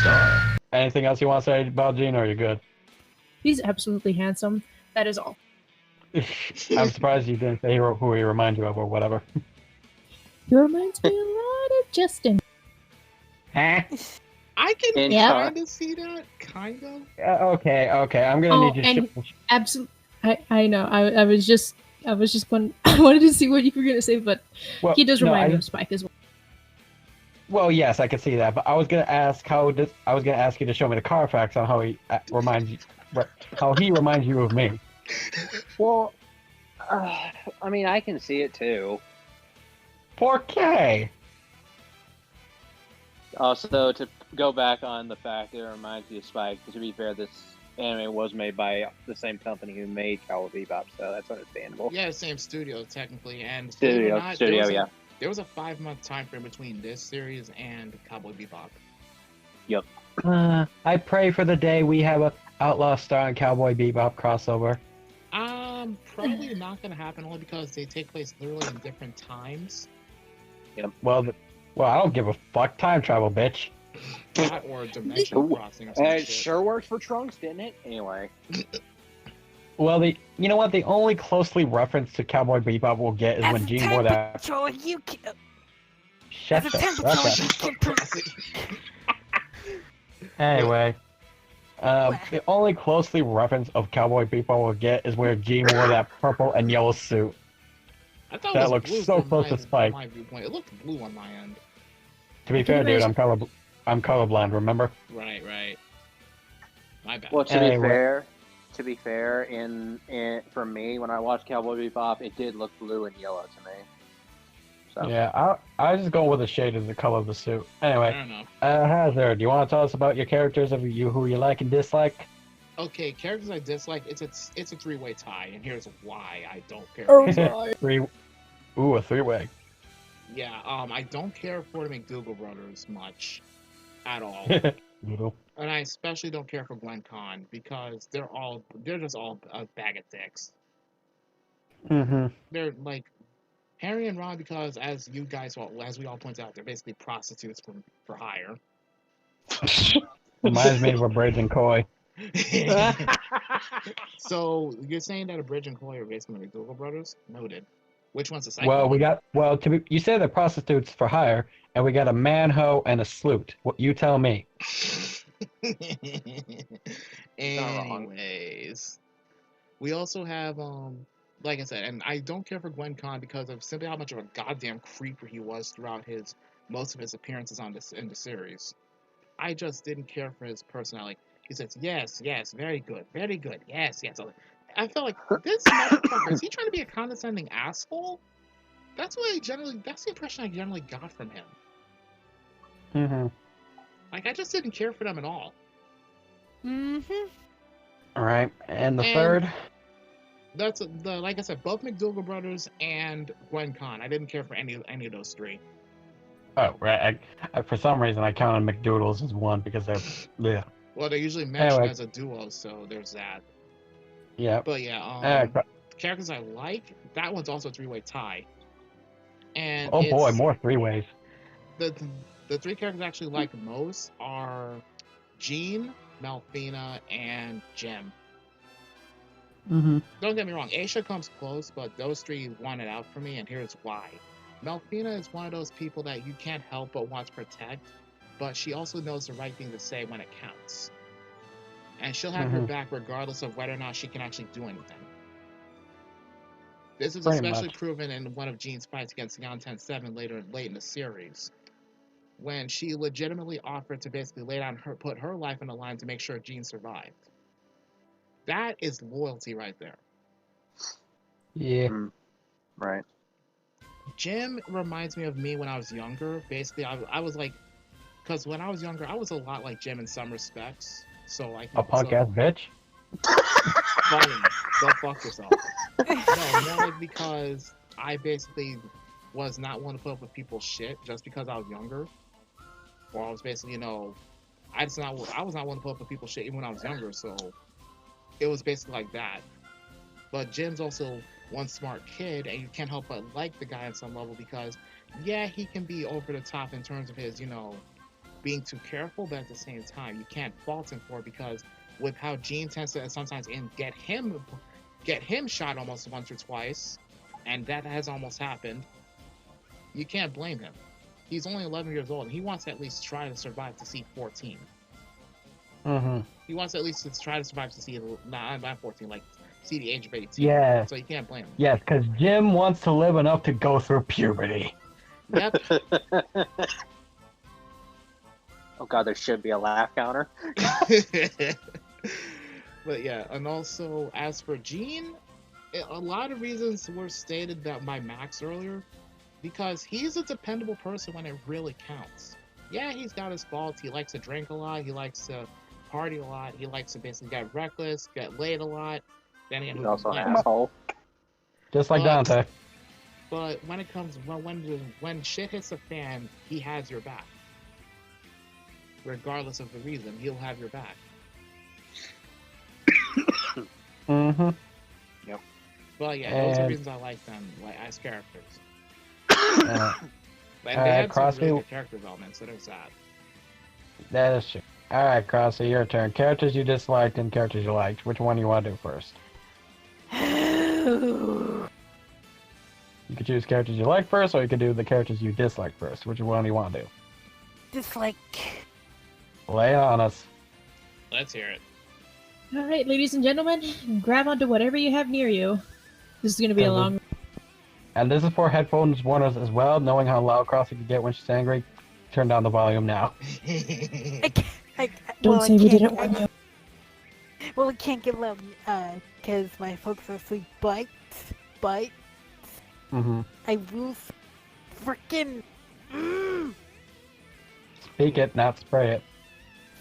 Star. Anything else you want to say about Gene, or are you good? He's absolutely handsome. That is all. I'm surprised you didn't say who he reminds you of or whatever. He reminds me a lot of Justin. Huh? I can Yeah. kind of see that, kind of. Okay. I'm gonna need you to and absolutely. I know. I was just going. I wanted to see what you were gonna say, but he does remind me of Spike as well. Well, yes, I can see that, but I was gonna ask you to show me the Carfax on how he reminds you of me. Well, I mean, I can see it too. 4K. Also, to go back on the fact that it reminds me of Spike, to be fair, this anime was made by the same company who made Cowboy Bebop, so that's understandable. Yeah, same studio technically, and Studio, yeah. There was a 5-month time frame between this series and Cowboy Bebop. Yep. I pray for the day we have a Outlaw Star and Cowboy Bebop crossover. Probably not gonna happen, only because they take place literally in different times. Yep. Well, I don't give a fuck. Time travel, bitch. That or dimension crossing. Or it sure worked for Trunks, didn't it? Anyway. Well, you know what? The only closely reference to Cowboy Bebop we'll get is when Gene wore that. Shut up. Anyway, the only closely reference of Cowboy Bebop we'll get is where Gene wore that purple and yellow suit. I thought that looks so close to Spike. It looked blue on my end. To be fair, dude, I'm colorblind. Remember? Right. My bad. Well, to be fair, in for me, when I watched Cowboy Bebop, it did look blue and yellow to me. So. Yeah, I just go with the shade of the color of the suit. Anyway, I don't know. Hazard, do you want to tell us about your characters of who you like and dislike? Okay, characters I dislike. It's a 3-way tie, and here's why I don't care. A 3-way. Yeah, I don't care for the McDougal brothers much, at all. And I especially don't care for Gwen Con because they're just all a bag of dicks. Mm-hmm. They're like Harry and Ron because, as we all point out, they're basically prostitutes for hire. Reminds me of a Bridge and Coy. So you're saying that a Bridge and Coy are basically the McDougal brothers? Noted. Which one's the second? Well, you say they're prostitutes for hire, and we got a man-hoe and a sloot. What you tell me? Anyways, we also have like I said, and I don't care for Gwen Con because of simply how much of a goddamn creeper he was throughout most of his appearances in the series. I just didn't care for his personality. He says, yes, very good, yes. I felt like this motherfucker, is he trying to be a condescending asshole? That's the impression I generally got from him. Mm-hmm. Like, I just didn't care for them at all. Mm-hmm. All right, and the third? That's like I said, both McDougal brothers and Gwen Con. I didn't care for any of those three. Oh, right. For some reason, I counted McDoodles as one because they're... Yeah. Well, they're usually mentioned as a duo, so there's that. Yeah. But characters I like, that one's also a 3-way tie. And oh boy, more 3-ways. The 3 characters I actually like most are Jean, Melfina, and Jem. Mm-hmm. Don't get me wrong, Aisha comes close, but those 3 won it out for me, and here's why. Melfina is one of those people that you can't help but want to protect, but she also knows the right thing to say when it counts. And she'll have your back regardless of whether or not she can actually do anything. This is especially proven in one of Jean's fights against Yan 7 late in the series, when she legitimately offered to basically put her life on the line to make sure Jean survived. That is loyalty right there. Yeah. Right. Jim reminds me of me when I was younger. Basically, I was like, because when I was younger, I was a lot like Jim in some respects. So like a punk ass bitch. Funny, go fuck yourself. No, more like because I basically was not one to put up with people's shit just because I was younger, or I was basically, I was not one to put up with people's shit even when I was younger. So it was basically like that. But Jim's also one smart kid, and you can't help but like the guy on some level because, yeah, he can be over the top in terms of his, being too careful, but at the same time, you can't fault him for it because with how Gene tends to sometimes get him shot almost once or twice, and that has almost happened. You can't blame him. He's only 11 years old, and he wants to at least try to survive to see 14. Mm-hmm. He wants to at least try to survive to see not 14, like see the age of 18. Yeah. So you can't blame him. Yes, because Jim wants to live enough to go through puberty. Yep. Oh god, there should be a laugh counter. But yeah, and also as for Gene, a lot of reasons were stated by Max earlier, because he's a dependable person when it really counts. Yeah, he's got his faults. He likes to drink a lot. He likes to party a lot. He likes to basically get reckless, get laid a lot. Then he's also an asshole. Just like Dante. But when it comes, when shit hits the fan, he has your back. Regardless of the reason, he'll have your back. Mm-hmm. Yep. But yeah, those are reasons I like them, like as characters. They had some really good character development, so there's that. That is true. Alright, Crossy, your turn. Characters you disliked and characters you liked. Which one do you want to do first? You could choose characters you like first, or you could do the characters you dislike first. Which one do you want to do? Dislike. Lay it on us. Let's hear it. Alright, ladies and gentlemen, grab onto whatever you have near you. This is going to be a long... And this is for headphones warners as well, knowing how loud Crossy can get when she's angry. Turn down the volume now. Don't say we didn't warn you. Well, it can't get loud, because my folks are asleep, but, Mm-hmm. I will frickin' Speak it, not spray it.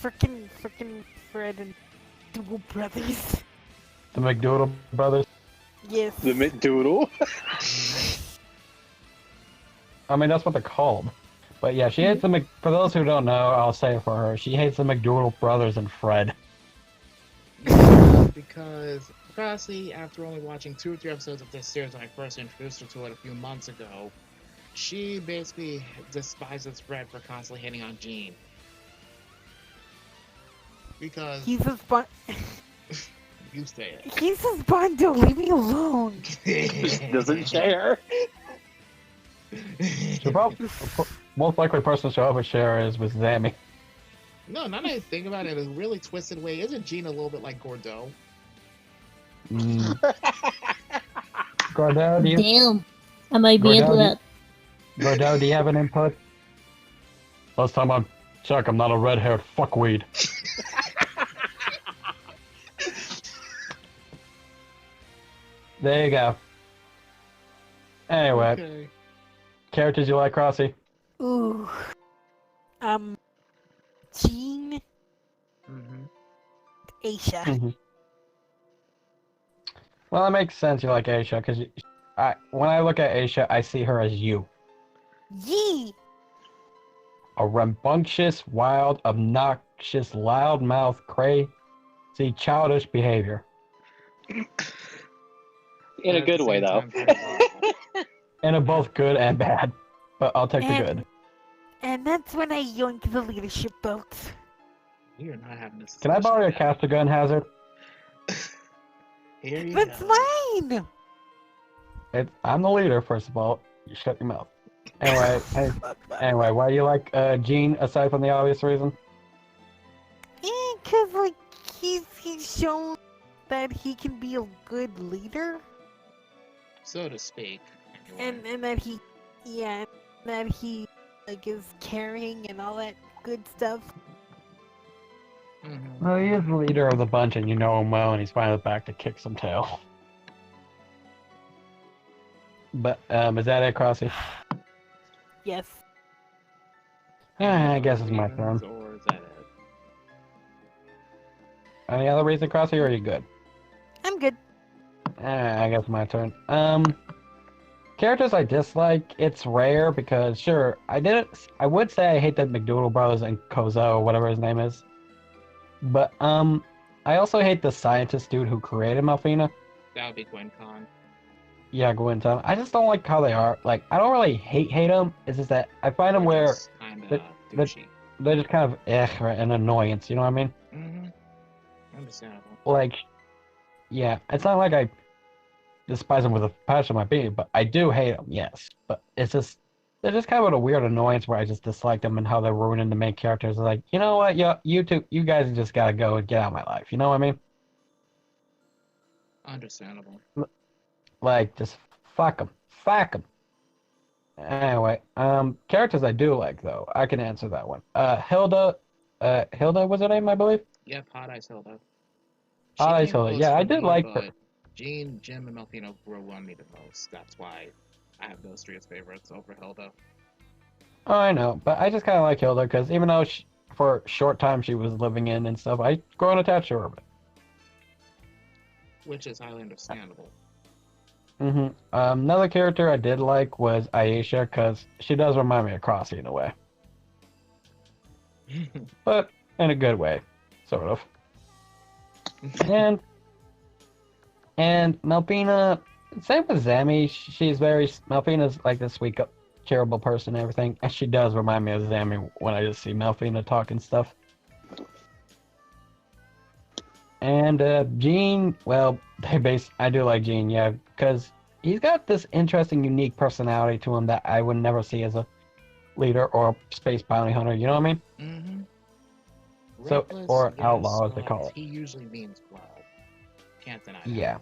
frickin' Fred and Doodle Brothers. The McDoodle brothers. Yes. The McDoodle? I mean, that's what they're called. But yeah, she hates the for those who don't know, I'll say it for her. She hates the McDoodle brothers and Fred. Yeah, because Crossy, after only watching 2 or 3 episodes of this series when I first introduced her to it a few months ago, she basically despises Fred for constantly hitting on Gene. Because... He's a spon- You say it. He's a Bondo, leave me alone. Doesn't share. The most likely person to show up with share is with Zammy. No, now that I think about it in a really twisted way, isn't Gene a little bit like Gordeau? Gordeau, do you... Damn. I might be into that. Gordeau, do you have an input? Last time I checked, I'm not a red-haired fuckweed. There you go. Anyway, Okay. characters you like, Crossy? Ooh. Gene, Mm-hmm. Aisha. Well, it makes sense you like Aisha, because when I look at Aisha, I see her as you. Yee! A rambunctious, wild, obnoxious, loudmouth, crazy, childish behavior. In a good way, though. And are both good and bad. But I'll take the good. And that's when I yoink the leadership belt. You're not having this. Can I borrow your caster gun, Hazard? Here you That's go. mine! I'm the leader, first of all. You shut your mouth. Anyway, why do you like Gene, aside from the obvious reason? Cause like he's shown that he can be a good leader, So to speak. and that he like is caring and all that good stuff. Mm-hmm. Well, he is the leader of the bunch, and you know him well, and he's finally back to kick some tail. But, is that it, Crossy? Yes. I guess it's my turn. Or is that it? Any other reason, Crossy, or are you good? I'm good. I guess my turn. Characters I dislike, it's rare because, sure, I would say I hate the McDoodle brothers and Kozo, whatever his name is. But, I also hate the scientist dude who created Malfina. That would be Gwen Con. Yeah, Gwen Tom. I just don't like how they are. Like, I don't really hate them. It's just that I find them where... Kinda douchey. they're just kind of an annoyance. You know what I mean? Understandable. Like, yeah, it's not like I despise them with a passion of my being, but I do hate them. Yes, but it's just they're just kind of a weird annoyance where I just dislike them and how they're ruining the main characters. Like, you know what? Yeah, you two, you guys just gotta go and get out of my life. You know what I mean? Understandable. Like, just fuck them, fuck them. Anyway, characters I do like though. I can answer that one. Hilda was her name, I believe. Yep, Hot Eyes Hilda. Hot Eyes Hilda. Yeah, I did like her. Jean, Jim, and Melfino grew on me the most. That's why I have those three as favorites over Hilda. Oh, I know, but I just kind of like Hilda because even though for a short time she was living in and stuff, I grown attached to her. Which is highly understandable. Another character I did like was Aisha because she does remind me of Crossy in a way, but in a good way, sort of. And Melfina, same with Zammy. Melfina's like this sweet, charitable person and everything, and she does remind me of Zammy when I just see Melfina talking stuff. And Gene, well, I do like Gene, yeah, because he's got this interesting, unique personality to him that I would never see as a leader or a space bounty hunter. You know what I mean? So, or outlaw, as they call it. He usually means well. Can't deny that. Yeah.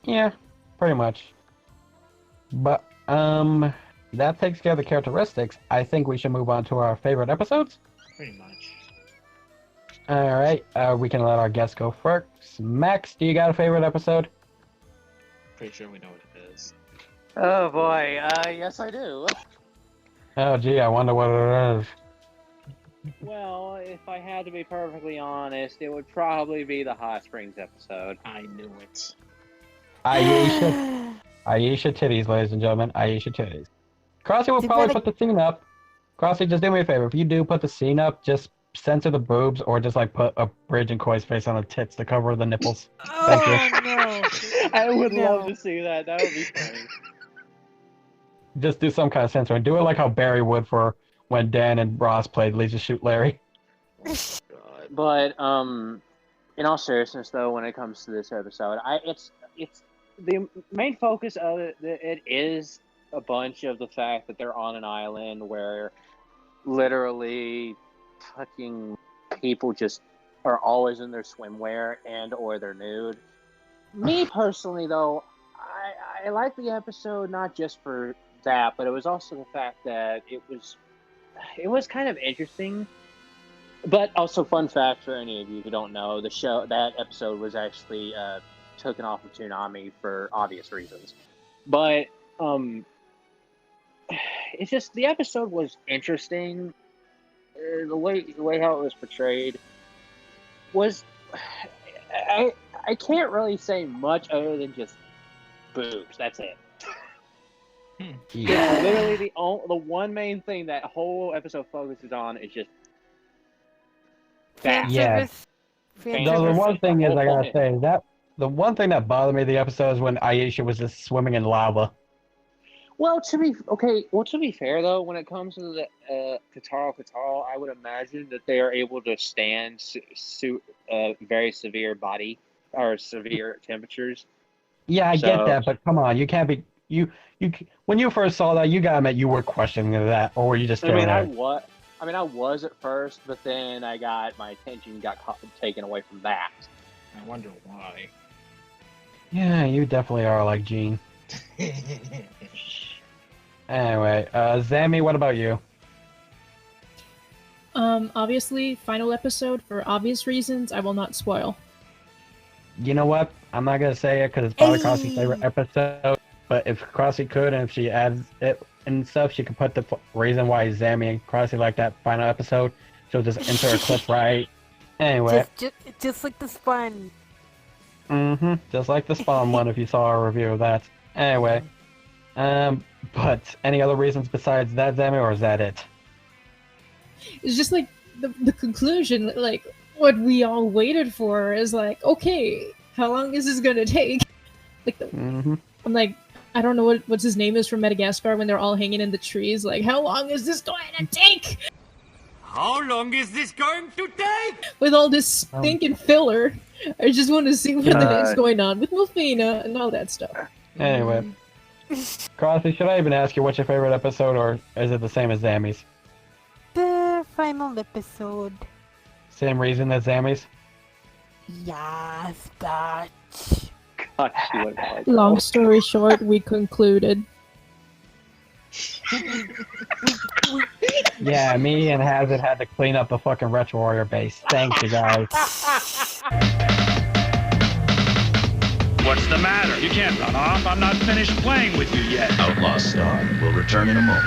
Yeah, pretty much. But that takes care of the characteristics. I think we should move on to our favorite episodes. Pretty much. All right, we can let our guests go first. Max, do you got a favorite episode? Pretty sure we know what it is. Oh boy, yes I do. Oh gee, I wonder what it is. Well, if I had to be perfectly honest, it would probably be the Hot Springs episode. I knew it. Aisha titties, ladies and gentlemen. Aisha titties. Crossy will probably put the scene up. Crossy, just do me a favor. If you do put the scene up, just censor the boobs or just like put a Bridge and Koi's face on the tits to cover the nipples. Thank you. No. I would love to see that. That would be funny. Just do some kind of censoring. Do it like how Barry would for when Dan and Ross played Leisure Shoot Larry. But in all seriousness, though, when it comes to this episode, it's the main focus of it is a bunch of the fact that they're on an island where literally fucking people just are always in their swimwear and or they're nude. Me personally, though, I like the episode not just for that, but it was also the fact that it was kind of interesting. But also, fun fact for any of you who don't know, that episode was actually taken off of Toonami for obvious reasons. But it's just the episode was interesting. The way how it was portrayed was I can't really say much other than just boobs. That's it. Yeah. Literally the one main thing that whole episode focuses on is just that. Yeah. The one thing is, I gotta say, that the one thing that bothered me the episode is when Aisha was just swimming in lava. Well, to be fair though, when it comes to the Katara, I would imagine that they are able to stand very severe body or severe temperatures. Yeah, I get that, but come on, you can't be you. When you first saw that, you gotta admit you were questioning that, or were you just? I was at first, but then my attention got taken away from that. I wonder why. Yeah, you definitely are like Gene. Anyway, Zammy, what about you? Obviously, final episode for obvious reasons. I will not spoil. You know what? I'm not gonna say it because it's probably Crossy's favorite episode. But if Crossy could, and if she adds it and stuff, she could put the reason why Zammy and Crossy like that final episode. She'll just enter a clip right. Anyway. Just like the Spawn. Just like the Spawn one. If you saw our review of that. Anyway. But any other reasons besides that, Zammy, or is that it? It's just like the conclusion, like what we all waited for is like, okay, how long is this gonna take? Like I'm like, I don't know what's his name is from Madagascar when they're all hanging in the trees. Like, how long is this going to take? How long is this going to take? With all this stinking filler, I just want to see what the heck's going on with Melfina and all that stuff. Anyway. Crosby, should I even ask you what's your favorite episode, or is it the same as Zammy's? The final episode. Same reason as Zammy's? Yes, Dutch. God, she went like Long story short, we concluded. Yeah, me and Hazard had to clean up the fucking Retro Warrior base. Thank you, guys. What's the matter? You can't run off. I'm not finished playing with you yet. Outlaw Star will return in a moment.